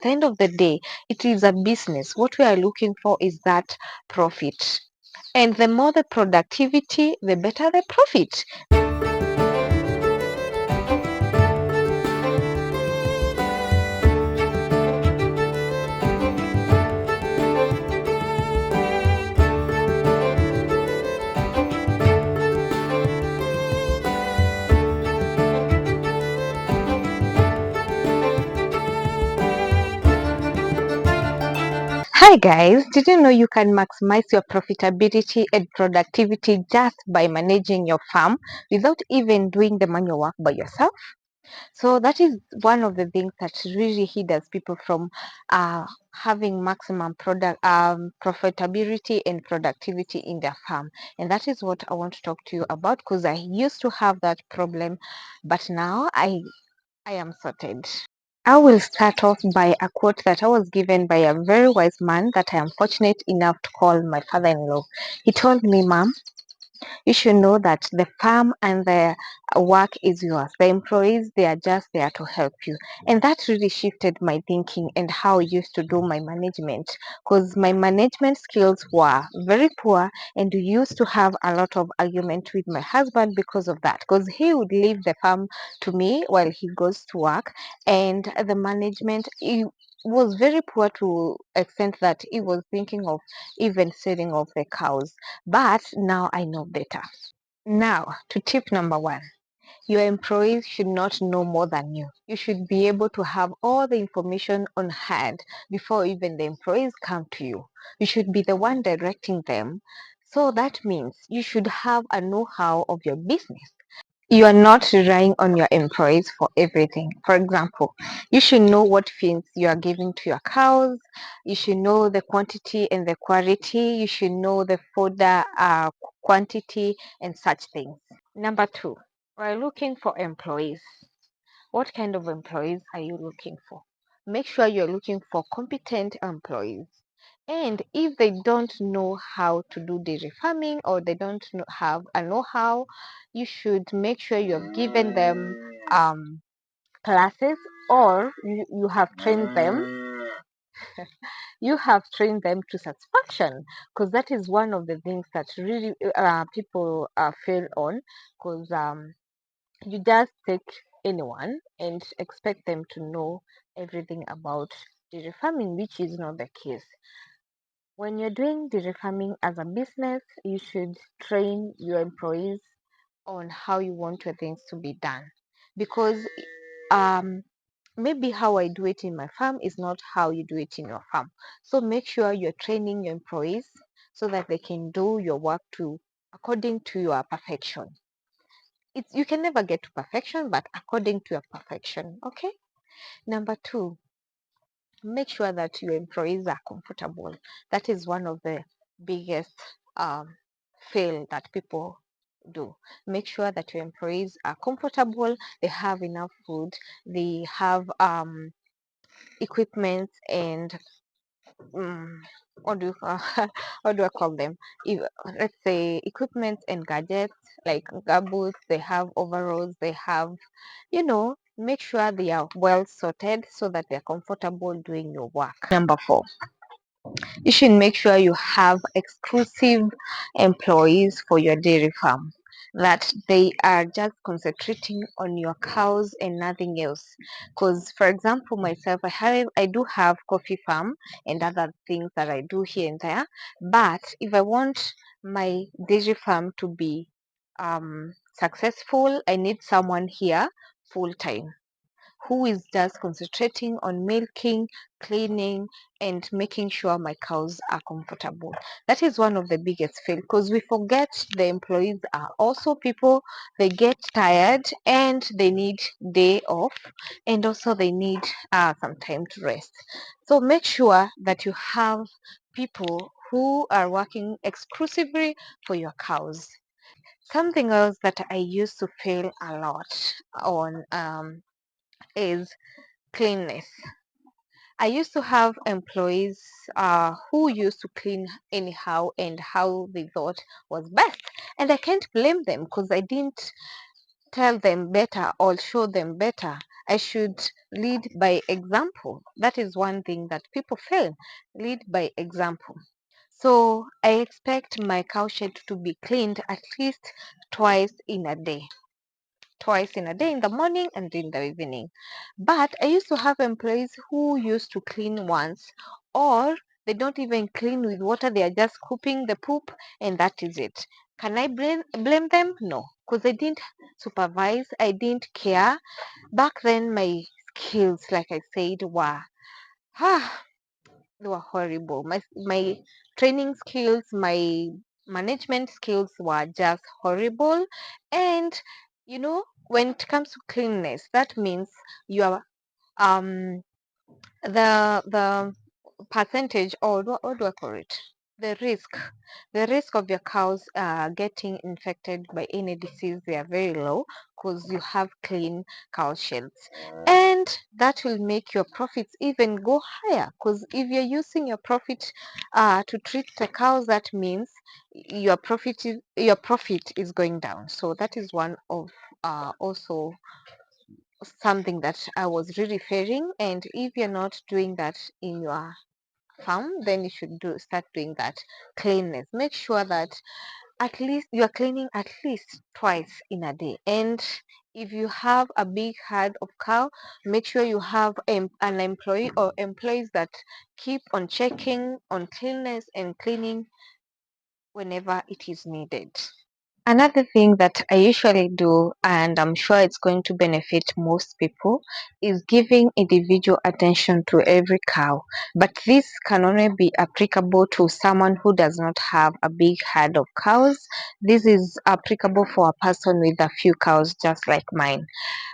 the end of the day, it is a business. What we are looking for is that profit. And the more the productivity, the better the profit. Hi guys, did you know you can maximize your profitability and productivity just by managing your farm without even doing the manual work by yourself? So that is one of the things that really hinders people from having maximum product profitability and productivity in their farm. And that is what I want to talk to you about, because I used to have that problem, but now I am sorted. I will start off by a quote that I was given by a very wise man that I am fortunate enough to call my father-in-law. He told me, "Mom, you should know that the farm and the work is yours. The employees, they are just there to help you." And that really shifted my thinking and how I used to do my management, because my management skills were very poor, and we used to have a lot of argument with my husband because of that, because he would leave the farm to me while he goes to work, and the management was very poor to extent that he was thinking of even selling off the cows. But now I know better. Now, to tip number one, your employees should not know more than you. You should be able to have all the information on hand before even the employees come to you. You should be the one directing them. So that means you should have a know how of your business. You are not relying on your employees for everything. For example, you should know what feeds you are giving to your cows. You should know the quantity and the quality. You should know the fodder quantity and such things. Number two, we're looking for employees. What kind of employees are you looking for? Make sure you're looking for competent employees. And if they don't know how to do dairy farming, or they don't have a know-how, you should make sure you've given them classes, or you have trained them. You have trained them to satisfaction, because that is one of the things that really people fail on, because you just take anyone and expect them to know everything about dairy farming, which is not the case. When you're doing dairy farming as a business, you should train your employees on how you want your things to be done. Because um, maybe how I do it in my farm is not how you do it in your farm. So make sure you're training your employees so that they can do your work to according to your perfection. You can never get to perfection, but according to your perfection. Okay. Number two, make sure that your employees are comfortable. That is one of the biggest um, fail that people do. Make sure that your employees are comfortable, they have enough food, they have equipment, and um, what do you what do I call them? If, let's say equipment and gadgets like gumboots, they have overalls, they have, make sure they are well sorted so that they're comfortable doing your work. Number four, you should make sure you have exclusive employees for your dairy farm, that they are just concentrating on your cows and nothing else. Because, for example, myself, I do have coffee farm and other things that I do here and there. But if I want my dairy farm to be successful, I need someone here full time who is just concentrating on milking, cleaning, and making sure my cows are comfortable. That is one of the biggest fail, because we forget the employees are also people. They get tired and they need day off, and also they need some time to rest. So make sure that you have people who are working exclusively for your cows. Something else that I used to fail a lot on is cleanness. I used to have employees who used to clean anyhow and how they thought was best. And I can't blame them, because I didn't tell them better or show them better. I should lead by example. That is one thing that people fail. Lead by example. So I expect my cow shed to be cleaned at least twice in a day. Twice in a day, in the morning and in the evening. But I used to have employees who used to clean once, or they don't even clean with water, they are just scooping the poop and that is it. Can I blame them? No, because I didn't supervise, I didn't care. Back then, my skills, like I said, were ah, they were horrible. My training skills, my management skills were just horrible. And when it comes to cleanliness, that means you are um the percentage, or what do I call it? The risk, the risk of your cows getting infected by any disease, they are very low because you have clean cow sheds, and that will make your profits even go higher. Because if you're using your profit to treat the cows, that means your profit is going down. So that is one of also something that I was really fearing. And if you're not doing that in your farm, then you should start doing that cleanness. Make sure that at least you are cleaning at least twice in a day. And if you have a big herd of cow, make sure you have an employee or employees that keep on checking on cleanness and cleaning whenever it is needed. Another thing that I usually do, and I'm sure it's going to benefit most people, is giving individual attention to every cow. But this can only be applicable to someone who does not have a big herd of cows. This is applicable for a person with a few cows, just like mine.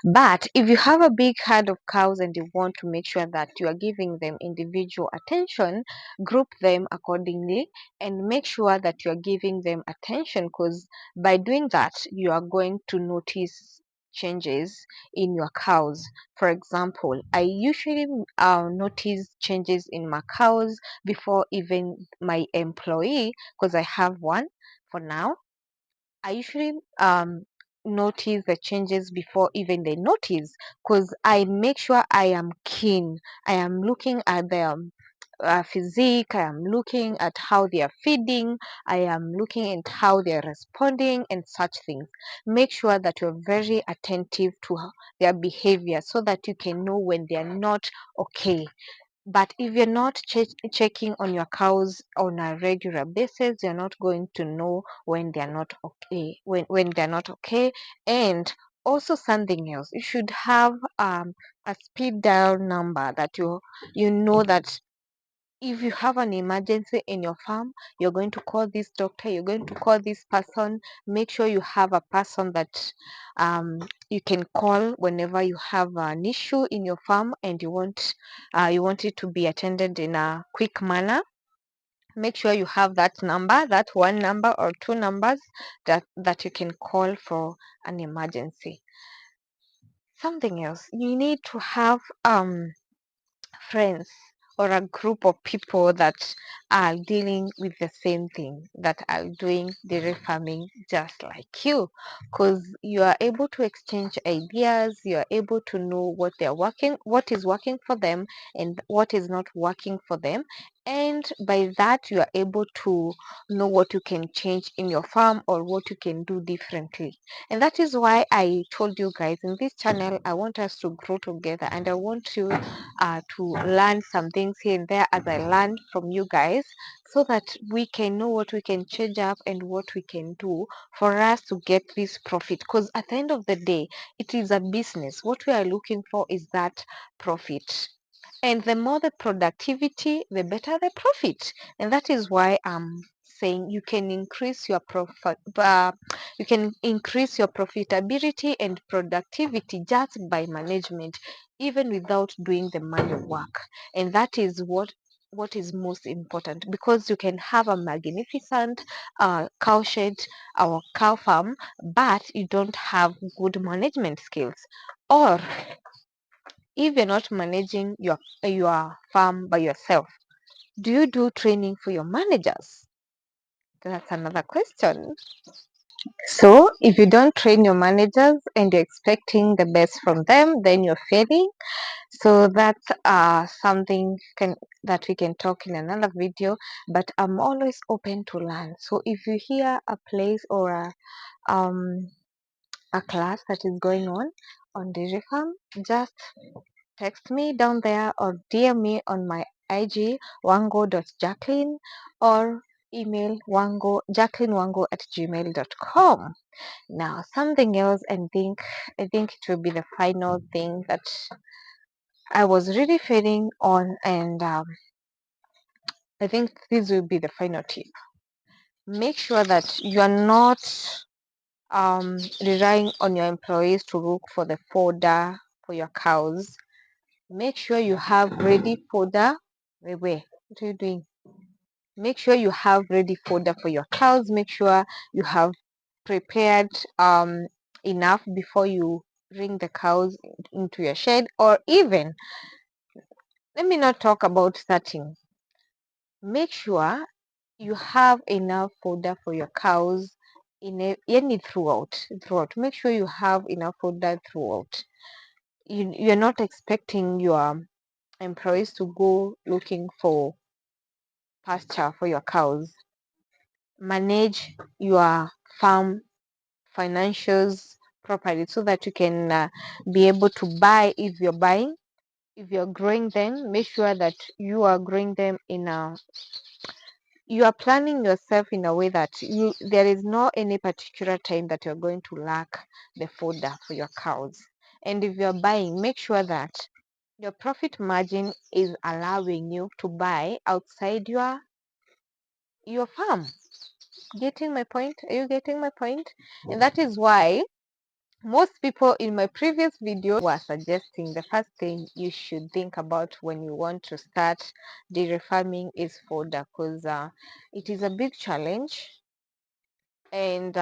But if you have a big herd of cows and you want to make sure that you are giving them individual attention, group them accordingly and make sure that you are giving them attention, because by doing that, you are going to notice changes in your cows. For example, I usually notice changes in my cows before even my employee, because I have one for now. I usually notice the changes before even they notice, because I make sure I am keen. I am looking at their physique, I am looking at how they are feeding, I am looking at how they are responding, and such things. Make sure that you're very attentive to their behavior so that you can know when they are not okay. But if you're not checking on your cows on a regular basis, you're not going to know when they're not okay. When they're not okay. And also something else, you should have a speed dial number that you know that if you have an emergency in your farm, you're going to call this doctor, you're going to call this person. Make sure you have a person that you can call whenever you have an issue in your farm and you want it to be attended in a quick manner. Make sure you have that number, that one number or two numbers that you can call for an emergency. Something else, you need to have friends or a group of people that are dealing with the same thing, that are doing dairy farming just like you, because you are able to exchange ideas, you are able to know what is working for them and what is not working for them, and by that you are able to know what you can change in your farm or what you can do differently. And that is why I told you guys, in this channel I want us to grow together, and I want you to learn some things here and there as I learn from you guys, so that we can know what we can change up and what we can do for us to get this profit. Because at the end of the day, it is a business. What we are looking for is that profit. And the more the productivity, the better the profit. And that is why I'm saying you can increase your profit, you can increase your profitability and productivity just by management, even without doing the manual work. And that is what is most important, because you can have a magnificent cow shed or cow farm, but you don't have good management skills. Or if you're not managing your farm by yourself, do you do training for your managers? That's another question. So if you don't train your managers and you're expecting the best from them, then you're failing. So that's something that we can talk in another video. But I'm always open to learn. So if you hear a place or um a class that is going on dairy farm, just text me down there or DM me on my IG wango.jacqueline or email jacquelinewango@gmail.com. Now something else, and I think it will be the final thing that I was really feeling on, and I think this will be the final tip. Make sure that you are not relying on your employees to look for the fodder for your cows. Make sure you have ready fodder. Wait, what are you doing? Make sure you have ready fodder for your cows. Make sure you have prepared enough before you bring the cows into your shed, or even, let me not talk about starting. Make sure you have enough fodder for your cows any throughout. Make sure you have enough fodder throughout. You're not expecting your employees to go looking for pasture for your cows. Manage your farm financials properly so that you can be able to buy. If you're growing them, make sure that you are growing them in a you are planning yourself in a way that there is no any particular time that you're going to lack the fodder for your cows. And if you're buying, make sure that your profit margin is allowing you to buy outside your farm. Getting my point? Are you getting my point? And that is why most people in my previous video were suggesting the first thing you should think about when you want to start dairy farming is fodder, because it is a big challenge. And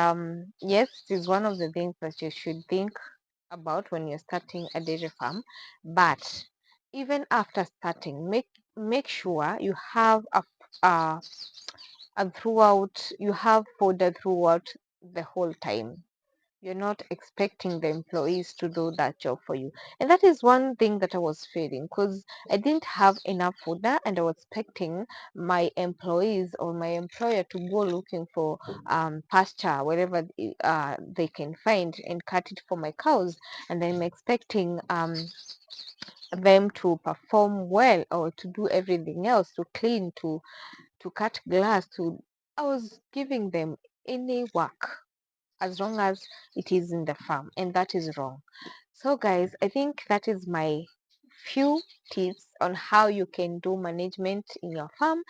yes, it is one of the things that you should think about when you're starting a dairy farm. But even after starting, make sure you have uh, a throughout you have fodder throughout the whole time. You're not expecting the employees to do that job for you. And that is one thing that I was feeling, because I didn't have enough fodder and I was expecting my employees or my employer to go looking for pasture wherever they can find and cut it for my cows. And I'm expecting them to perform well or to do everything else, to clean, to cut glass, to I was giving them any work as long as it is in the farm, and that is wrong. So guys, I think that is my few tips on how you can do management in your farm,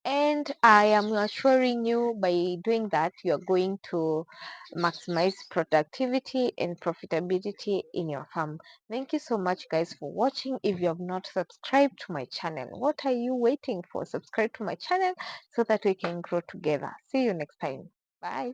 and I am assuring you by doing that you're going to maximize productivity and profitability in your farm. Thank you so much guys for watching. If you have not subscribed to my channel, what are you waiting for? Subscribe to my channel so that we can grow together. See you next time. Bye.